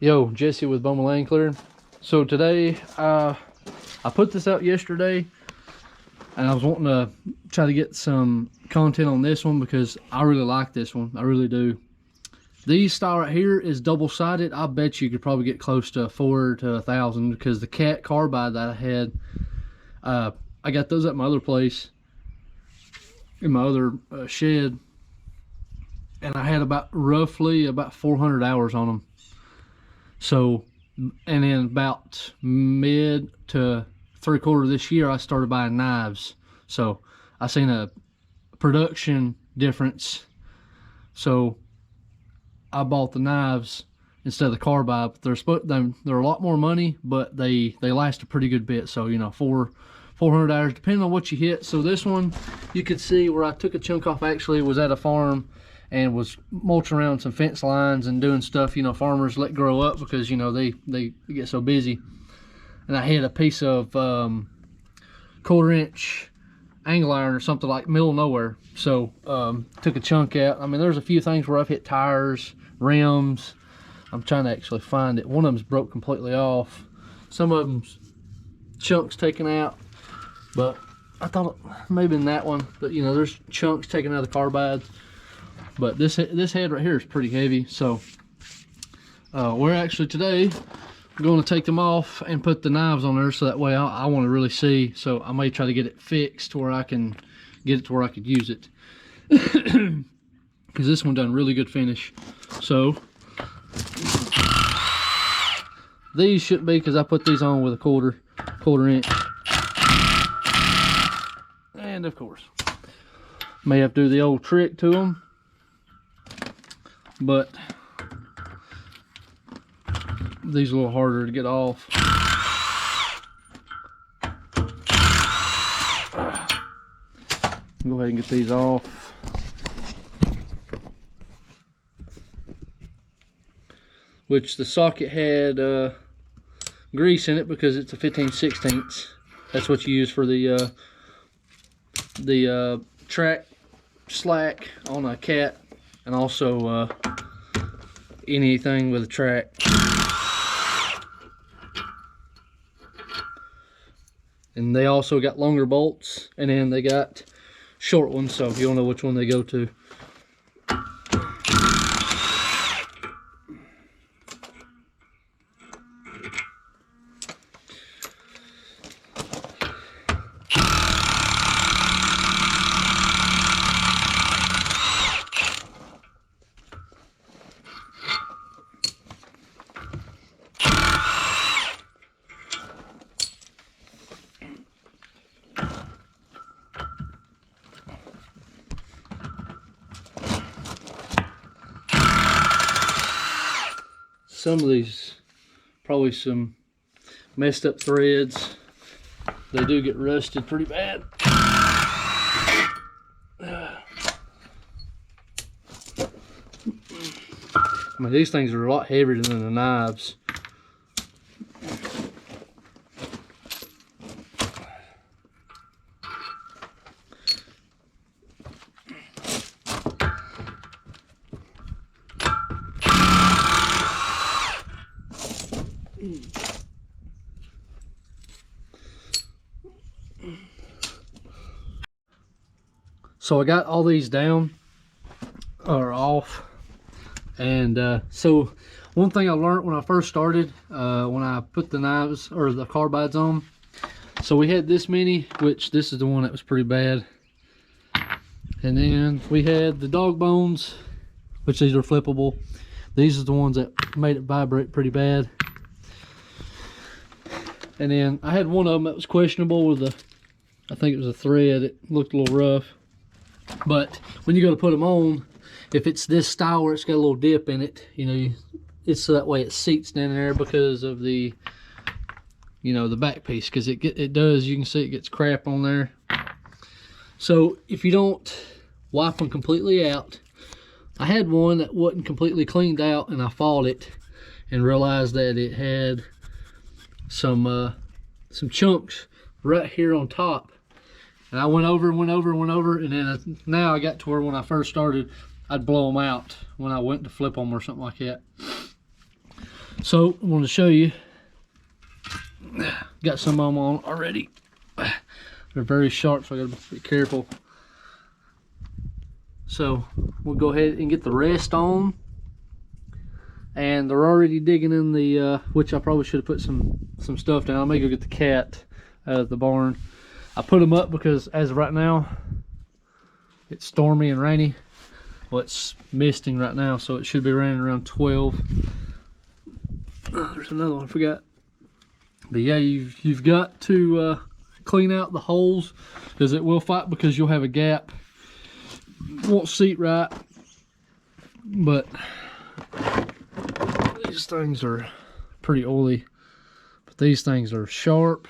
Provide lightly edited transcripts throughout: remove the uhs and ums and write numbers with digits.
Yo, Jesse with Bowman Lane Clearing. So today, I put this out yesterday, and I was wanting to try to get some content on this one because I really like this one. I really do. These style right here is double-sided. I bet you could probably get close to 4 to 1,000 because the cat carbide that I had, I got those at my other place, in my other shed, and I had roughly about 400 hours on them. So, and then about mid to 3/4 this year, I started buying knives. So I seen a production difference. So I bought the knives instead of the carbide. They're a lot more money, but they last a pretty good bit. So, you know, 400 hours, depending on what you hit. So this one, you could see where I took a chunk off, actually was at a farm and was mulching around some fence lines and doing stuff, you know, farmers let grow up because, you know, they get so busy. And I had a piece of 1/4-inch angle iron or something, like middle of nowhere. So took a chunk out. I mean, there's a few things where I've hit tires, rims. I'm trying to actually find it. One of them's broke completely off. Some of them's chunks taken out, but I thought maybe in that one, but you know, there's chunks taken out of the carbides. But this head right here is pretty heavy. So we're actually today going to take them off and put the knives on there, so that way I want to really see. So I may try to get it fixed where I can get it to where I could use it, because this one done really good finish. So these shouldn't be, because I put these on with a quarter inch, and of course may have to do the old trick to them, but these are a little harder to get off. Go ahead and get these off. Which the socket had grease in it because it's a 15/16. That's what you use for the track slack on a cat, and also anything with a track. And they also got longer bolts, and then they got short ones, so you don't know which one they go to. Some of these, probably some messed up threads. They do get rusted pretty bad. I mean, these things are a lot heavier than the knives. So I got all these down, or off, and so one thing I learned when I first started, when I put the knives or the carbides on, so we had this many, which this is the one that was pretty bad, and then we had the dog bones, which these are flippable. These are the ones that made it vibrate pretty bad. And then I had one of them that was questionable with the, I think it was a thread. It looked a little rough. But when you go to put them on, if it's this style where it's got a little dip in it, you know, it's so that way it seats down there because of the, you know, the back piece, because it does, you can see it gets crap on there. So if you don't wipe them completely out, I had one that wasn't completely cleaned out, and I fought it and realized that it had some chunks right here on top. And I went over, and then now I got to where when I first started, I'd blow them out when I went to flip them or something like that. So I wanted to show you, got some of them on already. They're very sharp, so I gotta be careful. So we'll go ahead and get the rest on. And they're already digging in the, which I probably should have put some stuff down. I may go get the cat out of the barn. I put them up because as of right now, it's stormy and rainy. Well, it's misting right now, so it should be raining around 12. There's another one I forgot. But yeah, you've got to clean out the holes, because it will fight, because you'll have a gap. Won't seat right, but these things are pretty oily, but these things are sharp.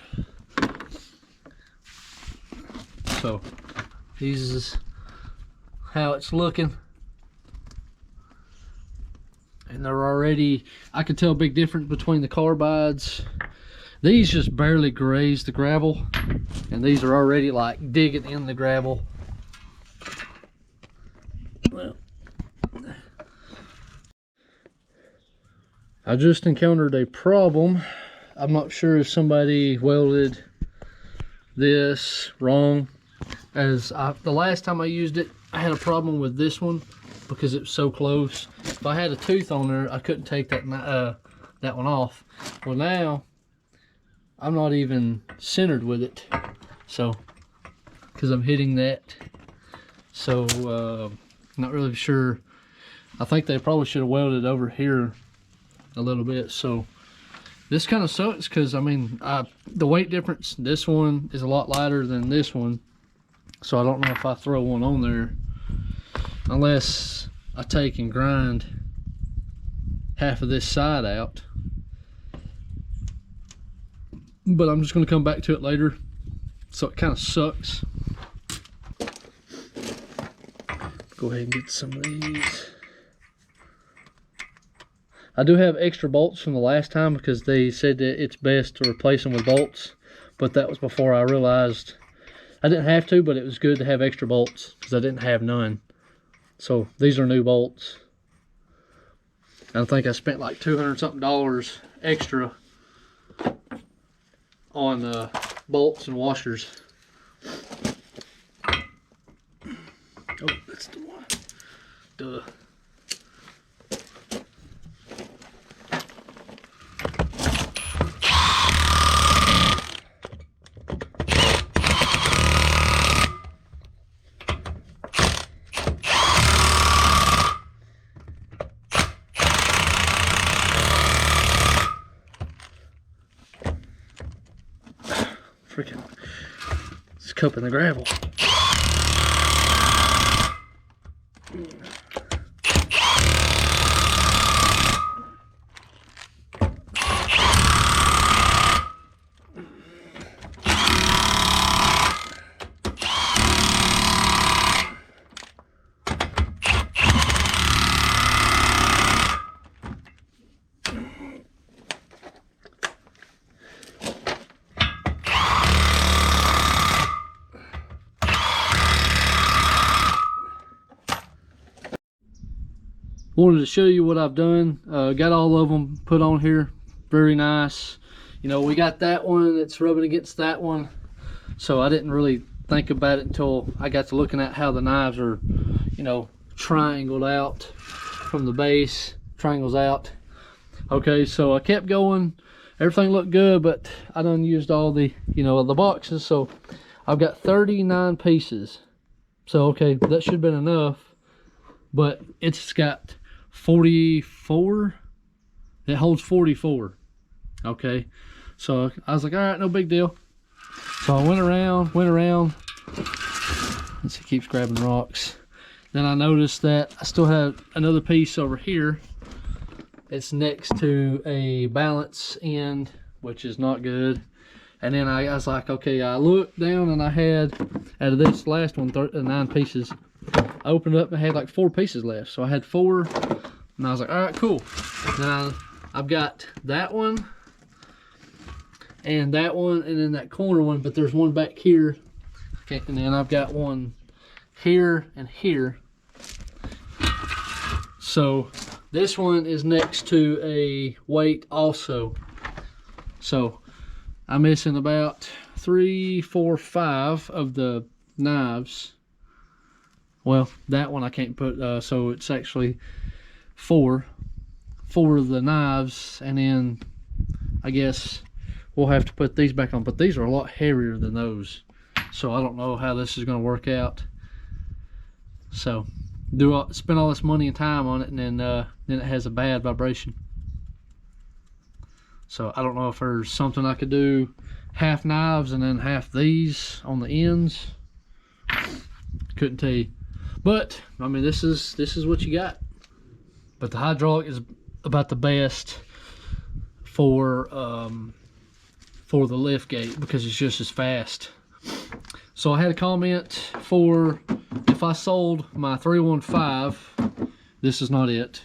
So this is how it's looking, and they're already, I can tell a big difference between the carbides. These just barely graze the gravel, and these are already like digging in the gravel. Well, I just encountered a problem. I'm not sure if somebody welded this wrong. The last time I used it, I had a problem with this one because it was so close. If I had a tooth on there, I couldn't take that one off. Well, now I'm not even centered with it, so because I'm hitting that. So not really sure. I think they probably should have welded over here a little bit. So this kind of sucks, because I mean, the weight difference, this one is a lot lighter than this one, so I don't know if I throw one on there, unless I take and grind half of this side out. But I'm just going to come back to it later. So it kind of sucks. Go ahead and get some of these. I do have extra bolts from the last time, because they said that it's best to replace them with bolts, but that was before I realized I didn't have to, but it was good to have extra bolts because I didn't have none. So these are new bolts. I think I spent like $200 something extra on bolts and washers. Oh, that's the one. Duh. Freaking, it's cupping the gravel. Wanted to show you what I've done. Got all of them put on here. Very nice. You know, we got that one that's rubbing against that one, so I didn't really think about it until I got to looking at how the knives are, you know, triangled out from the base, triangles out. Okay, so I kept going. Everything looked good, but I done used all the, you know, the boxes, so I've got 39 pieces. So okay, that should have been enough, but it's got 44. It holds 44. Okay, so I was like, all right, no big deal. So I went around. Let's see, keeps grabbing rocks. Then I noticed that I still have another piece over here. It's next to a balance end, which is not good. And then I was like, okay, I looked down and I had, out of this last one, 9 pieces. I opened up and I had like 4 pieces left. So I had 4, and I was like, all right, cool. Now I've got that one, and that one, and then that corner one, but there's one back here. Okay, and then I've got one here and here. So This one is next to a weight also. So I'm missing about 3, 4, 5 of the knives. Well, that one I can't put, so it's actually 4 of the knives, and then I guess we'll have to put these back on, but these are a lot heavier than those, so I don't know how this is going to work out. So spend all this money and time on it, and then it has a bad vibration. So I don't know if there's something I could do, half knives and then half these on the ends. Couldn't tell you, but I mean, this is what you got. But the hydraulic is about the best for the lift gate because it's just as fast. So I had a comment for if I sold my 315, this is not it,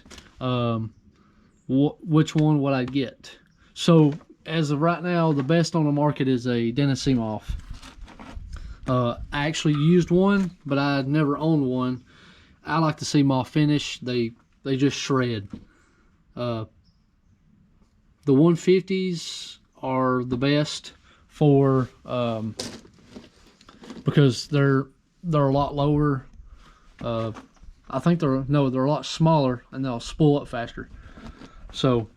which one would I get? So as of right now, the best on the market is a Dennis Seamoff. I actually used one, but I never owned one. I like the Seamoff finish. They just shred. The 150s are the best for because they're a lot lower. I think they're a lot smaller, and they'll spool up faster. So,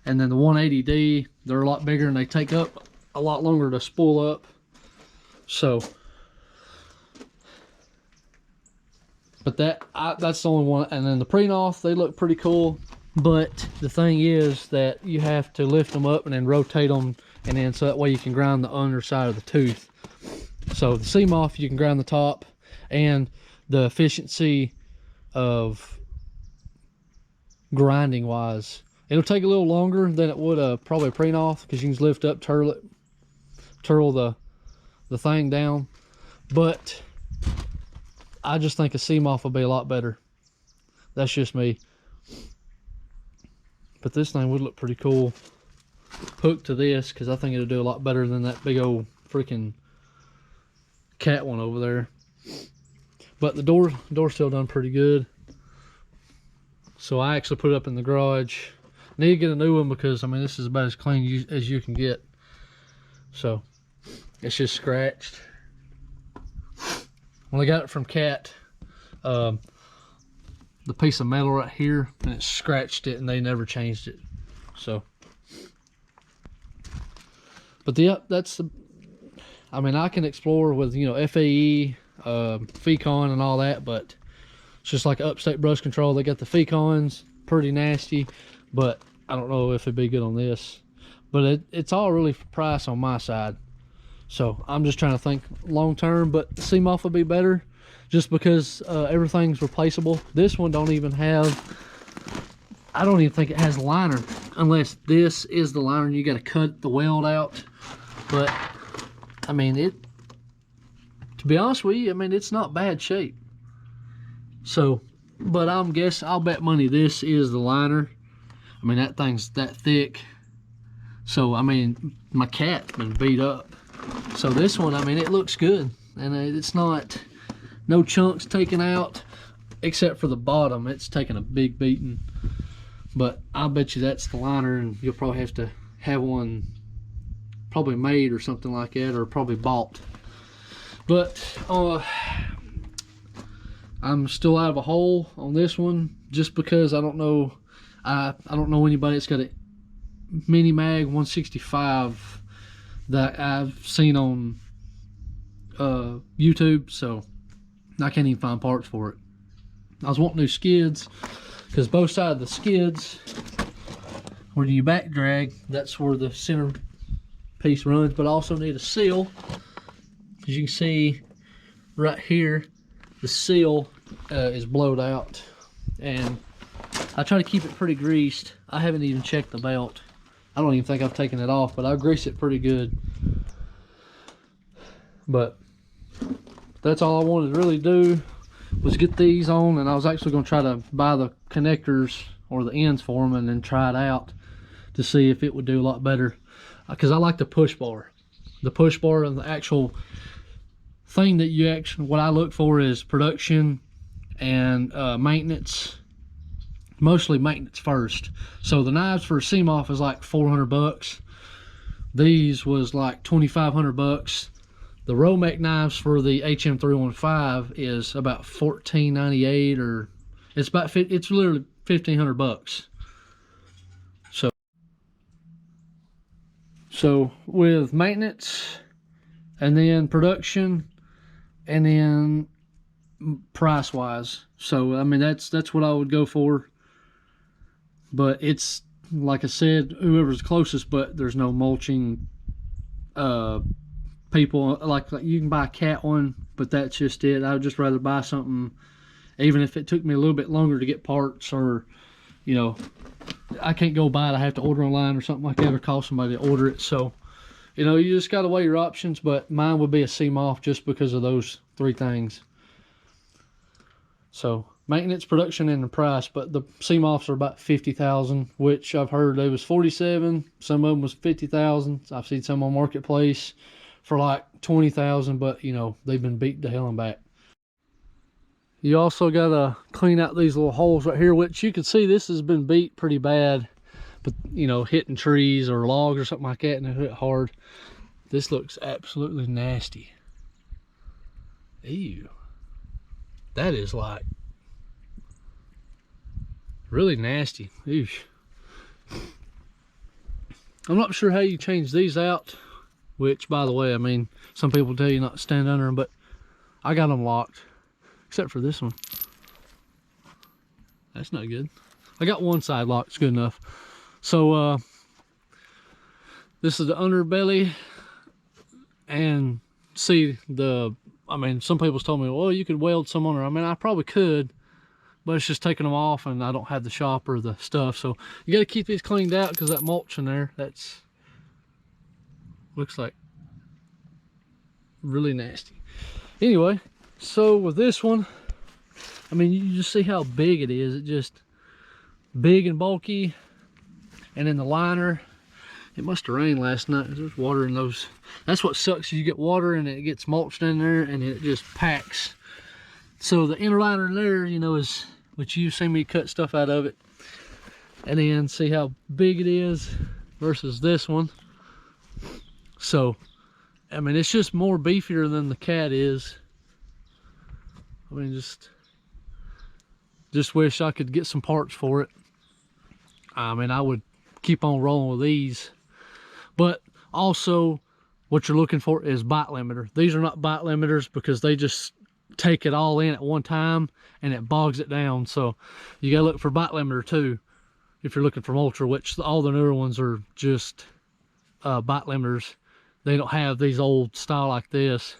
and then the 180D, they're a lot bigger and they take up a lot longer to spool up. So, but that's the only one. And then the pre-noth, they look pretty cool. But the thing is that you have to lift them up and then rotate them, and then so that way you can grind the underside of the tooth. So the Seamoff, you can grind the top, and the efficiency of grinding wise, it'll take a little longer than it would probably a pre-noth, because you can just lift up, turl the thing down. But I just think a Seamoff will be a lot better. That's just me. But this thing would look pretty cool hooked to this, because I think it'll do a lot better than that big old freaking cat one over there. But the door's still done pretty good. So I actually put it up in the garage. Need to get a new one, because I mean, this is about as clean as you can get. So it's just scratched. When I got it from Cat, the piece of metal right here, and it scratched it, and they never changed it. So, but that's the, I mean, I can explore with, you know, FAE, Fecon and all that, but it's just like Upstate Brush Control. They got the Fecons, pretty nasty, but I don't know if it'd be good on this. But it's all really for price on my side. So I'm just trying to think long term, but the Seamoff would be better just because everything's replaceable. This one don't even have, I don't even think it has a liner, unless this is the liner and you got to cut the weld out. But I mean, to be honest with you, I mean, it's not bad shape. So, but I'll bet money this is the liner. I mean, that thing's that thick. So I mean, my cat's been beat up. So this one, I mean, it looks good, and it's not, no chunks taken out, except for the bottom. It's taken a big beating. But I'll bet you that's the liner, and you'll probably have to have one probably made or something like that, or probably bought. But I'm still out of a hole on this one, just because I don't know, I don't know anybody that's got a Mini Mag 165 that I've seen on YouTube, so I can't even find parts for it. I was wanting new skids, because both sides of the skids, where you back drag, that's where the center piece runs, but I also need a seal. As you can see right here, the seal is blowed out, and I try to keep it pretty greased. I haven't even checked the belt. I don't even think I've taken it off, but I grease it pretty good. But that's all I wanted to really do, was get these on, and I was actually going to try to buy the connectors or the ends for them and then try it out to see if it would do a lot better. Because I like the push bar. The push bar and the actual thing that you actually, what I look for is production and maintenance mostly maintenance first. So the knives for a seam off is like 400 bucks. These was like 2,500 bucks. The Romex knives for the HM315 is about $14.98, or it's literally 1,500 bucks. So with maintenance and then production and then price wise, so I mean that's what I would go for. But it's like I said, whoever's closest, but there's no mulching people. Like you can buy a cat one, but that's just it. I would just rather buy something, even if it took me a little bit longer to get parts, or you know, I can't go buy it. I have to order online or something like that, or call somebody to order it. So, you know, you just got to weigh your options, but mine would be a seam off just because of those three things. So, maintenance, production, and the price, but the seam offs are about 50,000, which I've heard they was 47. Some of them was 50,000. I've seen some on Marketplace for like 20,000, but you know, they've been beat to hell and back. You also got to clean out these little holes right here, which you can see this has been beat pretty bad, but you know, hitting trees or logs or something like that, and it hit hard. This looks absolutely nasty. Ew. That is like really nasty. Ew. I'm not sure how you change these out, which by the way, I mean, some people tell you not to stand under them, but I got them locked. Except for this one. That's not good. I got one side locked, it's good enough. So this is the underbelly, and see I mean, some people's told me, well, you could weld some on there. I mean, I probably could, but it's just taking them off, and I don't have the shop or the stuff. So you got to keep these cleaned out, because that mulch in there, that's looks like really nasty. Anyway, so with this one, I mean, you just see how big it is. It's just big and bulky. And then the liner, it must have rained last night. There's water in those. That's what sucks, you get water and it gets mulched in there and it just packs. So the inner liner in there, you know, is what you've seen me cut stuff out of it. And then see how big it is versus this one. So, I mean, it's just more beefier than the cat is. I mean, just wish I could get some parts for it. I mean, I would keep on rolling with these. But also, what you're looking for is bite limiter. These are not bite limiters because they just take it all in at one time and it bogs it down. So you gotta look for bite limiter too if you're looking for Mulcher, which all the newer ones are just bite limiters. They don't have these old style like this.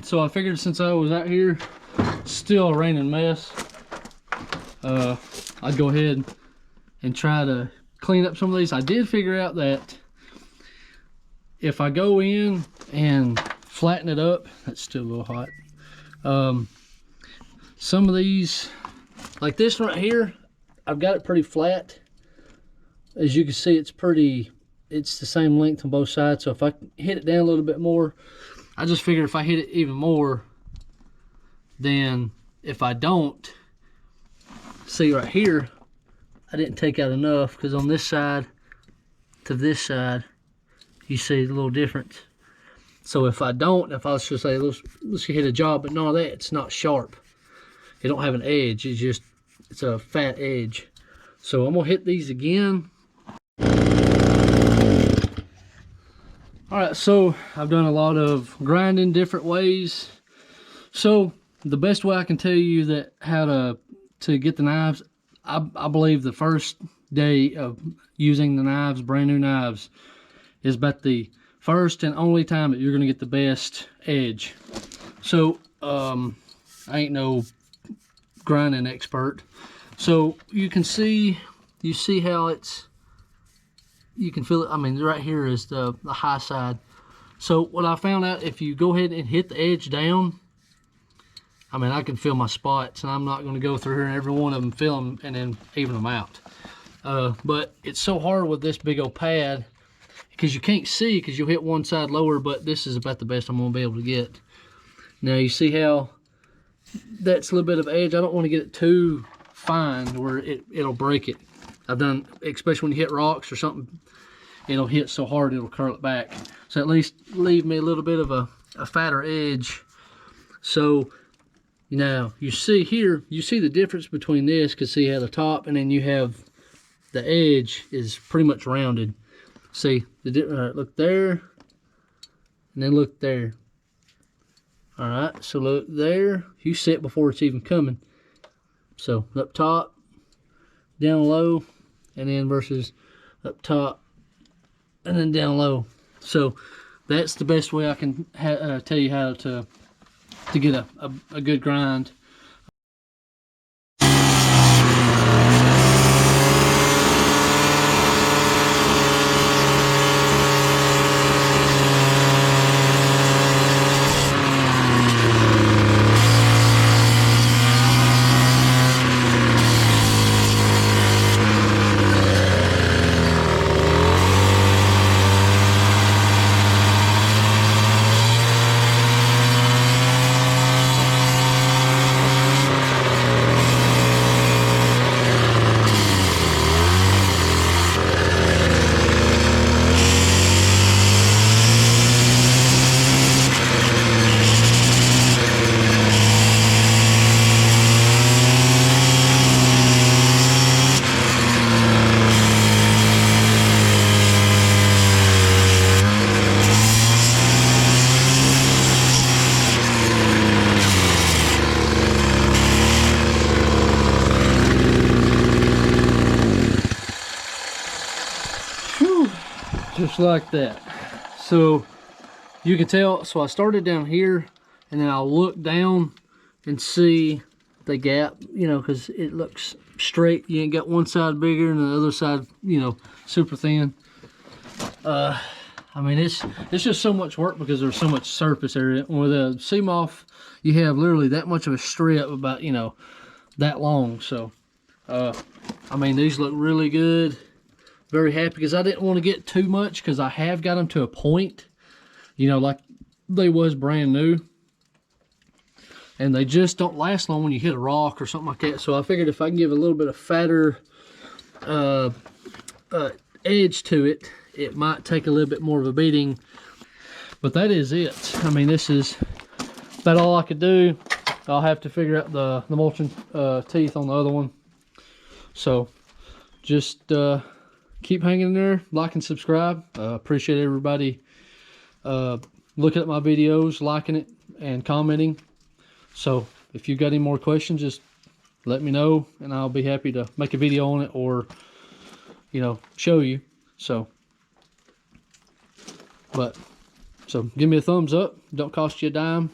So I figured since I was out here, still a raining mess, I'd go ahead and try to clean up some of these. I did figure out that if I go in and flatten it up, that's still a little hot. Some of these, like this right here, I've got it pretty flat. As you can see, it's the same length on both sides. So if I hit it down a little bit more, I just figured if I hit it even more, then if I don't, see right here, I didn't take out enough, because on this side to this side, you see the little difference. So if I don't, if I was to say, let's hit a job, but none of that, it's not sharp. It don't have an edge, it's a fat edge. So I'm gonna hit these again. All right, so I've done a lot of grinding different ways. So the best way I can tell you that how to get the knives, I believe the first day of using the knives, brand new knives, is about the first and only time that you're gonna get the best edge. So I ain't no grinding expert. So you see how you can feel it. I mean, right here is the high side. So what I found out, if you go ahead and hit the edge down, I mean, I can feel my spots, and I'm not going to go through here and every one of them feel them and then even them out. But it's so hard with this big old pad, because you can't see, because you'll hit one side lower, but this is about the best I'm going to be able to get. Now you see how that's a little bit of edge. I don't want to get it too fine where it'll break it. I've done, especially when you hit rocks or something, it'll hit so hard it'll curl it back. So at least leave me a little bit of a fatter edge. So now you see here, you see the difference between this, because see how the top and then you have the edge is pretty much rounded. See, look there, and then look there. All right, so look there, you see it before it's even coming. So up top, down low, and then versus up top, and then down low. So that's the best way I can tell you how to get a good grind. Just like that. So you can tell, so I started down here, and then I'll look down and see the gap, you know, because it looks straight. You ain't got one side bigger and the other side, you know, super thin. I mean, it's just so much work because there's so much surface area. With a CMOF, you have literally that much of a strip, about, you know, that long. So I mean, these look really good. Very happy, because I didn't want to get too much, because I have got them to a point, you know, like they was brand new, and they just don't last long when you hit a rock or something like that. So I figured if I can give a little bit of fatter edge to it, it might take a little bit more of a beating. But that is it. I mean, this is about all I could do. I'll have to figure out the mulching teeth on the other one. So just keep hanging in there, like and subscribe. Appreciate everybody looking at my videos, liking it, and commenting. So if you've got any more questions, just let me know, and I'll be happy to make a video on it, or, you know, show you. So, but So give me a thumbs up. Don't cost you a dime.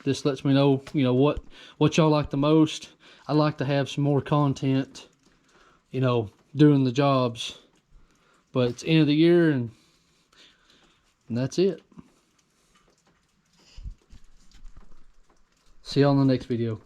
This lets me know, you know, what y'all like the most. I'd like to have some more content, you know, doing the jobs. But it's end of the year, and that's it. See you on the next video.